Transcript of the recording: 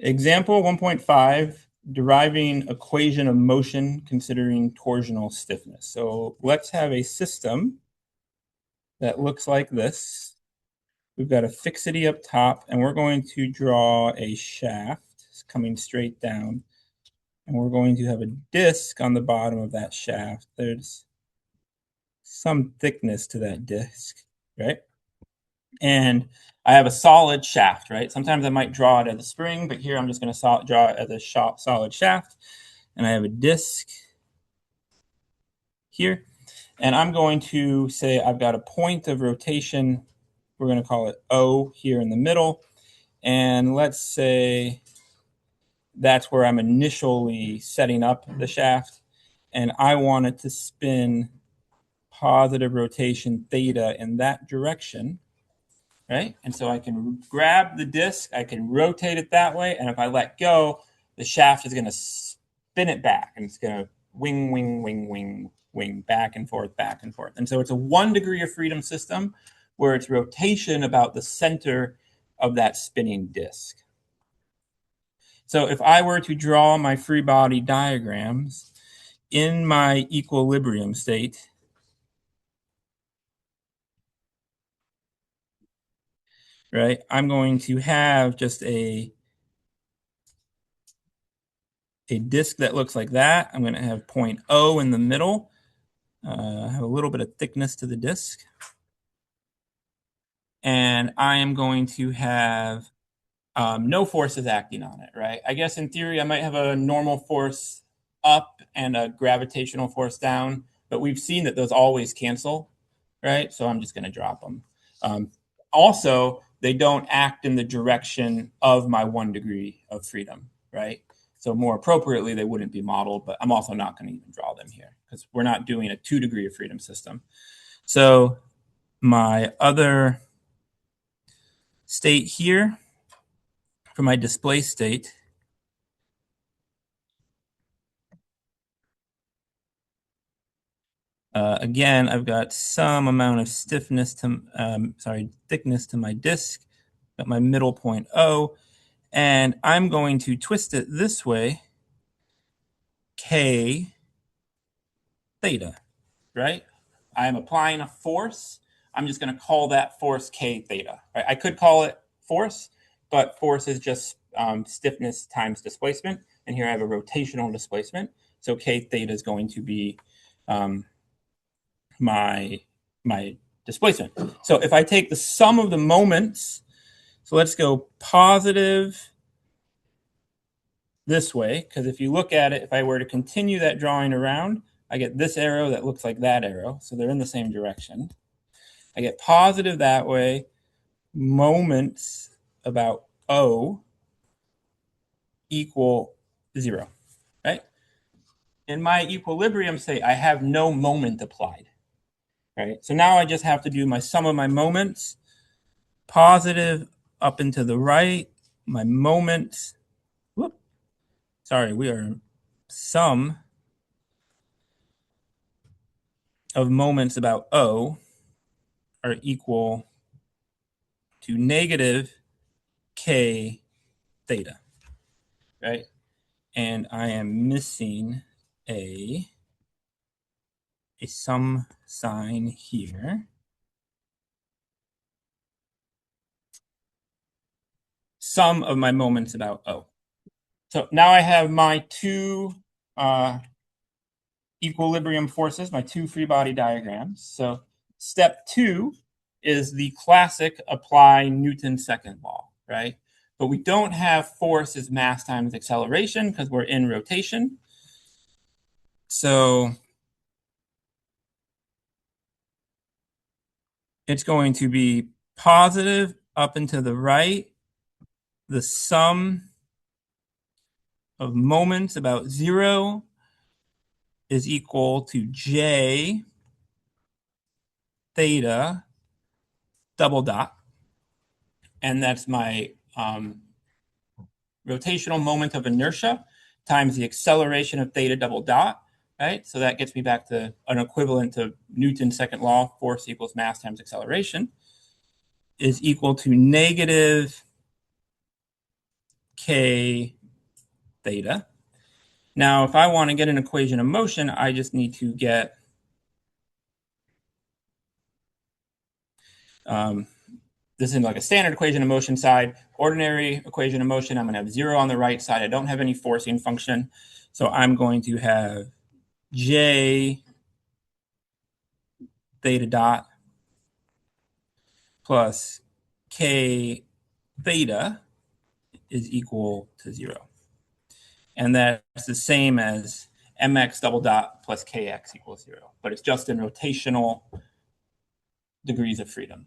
Example 1.5, deriving equation of motion considering torsional stiffness. So let's have a system that looks like this. We've got a fixity up top, and we're going to draw a shaft coming straight down. And we're going to have a disc on the bottom of that shaft. There's some thickness to that disc, right? And I have a solid shaft, right? Sometimes I might draw it as a spring, but here I'm just going to draw it as a solid shaft. And I have a disc here. And I'm going to say I've got a point of rotation. We're going to call it O here in the middle. And let's say that's where I'm initially setting up the shaft. And I want it to spin positive rotation theta in that direction. Right? And so I can grab the disc, I can rotate it that way, and if I let go, the shaft is going to spin it back, and it's going to wing, wing, wing, wing, wing, back and forth, back and forth. And so it's a 1 degree of freedom system where it's rotation about the center of that spinning disc. So if I were to draw my free body diagrams in my equilibrium state, right, I'm going to have just a disc that looks like that. I'm going to have point O in the middle. Have a little bit of thickness to the disc. And I am going to have no forces acting on it, right? I guess in theory, I might have a normal force up and a gravitational force down, but we've seen that those always cancel, right? So I'm just going to drop them. Also, they don't act in the direction of my 1 degree of freedom, right? So more appropriately, they wouldn't be modeled, but I'm also not going to even draw them here because we're not doing a 2 degree of freedom system. So my other state here for my display state, again, I've got some amount of thickness to my disc, got my middle point O, and I'm going to twist it this way, K theta, right? I'm applying a force. I'm just going to call that force K theta. Right? I could call it force, but force is just stiffness times displacement. And here I have a rotational displacement. So K theta is going to be my displacement. So if I take the sum of the moments, so let's go positive this way, because if you look at it, if I were to continue that drawing around, I get this arrow that looks like that arrow. So they're in the same direction. I get positive that way, moments about O equal 0, right? In my equilibrium state, I have no moment applied, right? So now I just have to do my sum of my moments, positive up and to the right, my moments, we are sum of moments about O are equal to negative K theta, right? And I am missing a sum sign here. Sum of my moments about O. So now I have my 2 equilibrium forces, my 2 free body diagrams. So step 2 is the classic apply Newton's second law, right? But we don't have force as mass times acceleration because we're in rotation. So it's going to be positive up and to the right, the sum of moments about 0 is equal to J theta double dot. And that's my rotational moment of inertia times the acceleration of theta double dot, right? So that gets me back to an equivalent to Newton's second law, force equals mass times acceleration, is equal to negative k theta. Now, if I want to get an equation of motion, I just need to get this is like a standard equation of motion side. Ordinary equation of motion, I'm going to have 0 on the right side. I don't have any forcing function. So I'm going to have j theta dot plus k theta is equal to 0. And that's the same as mx double dot plus kx equals 0. But it's just in rotational degrees of freedom.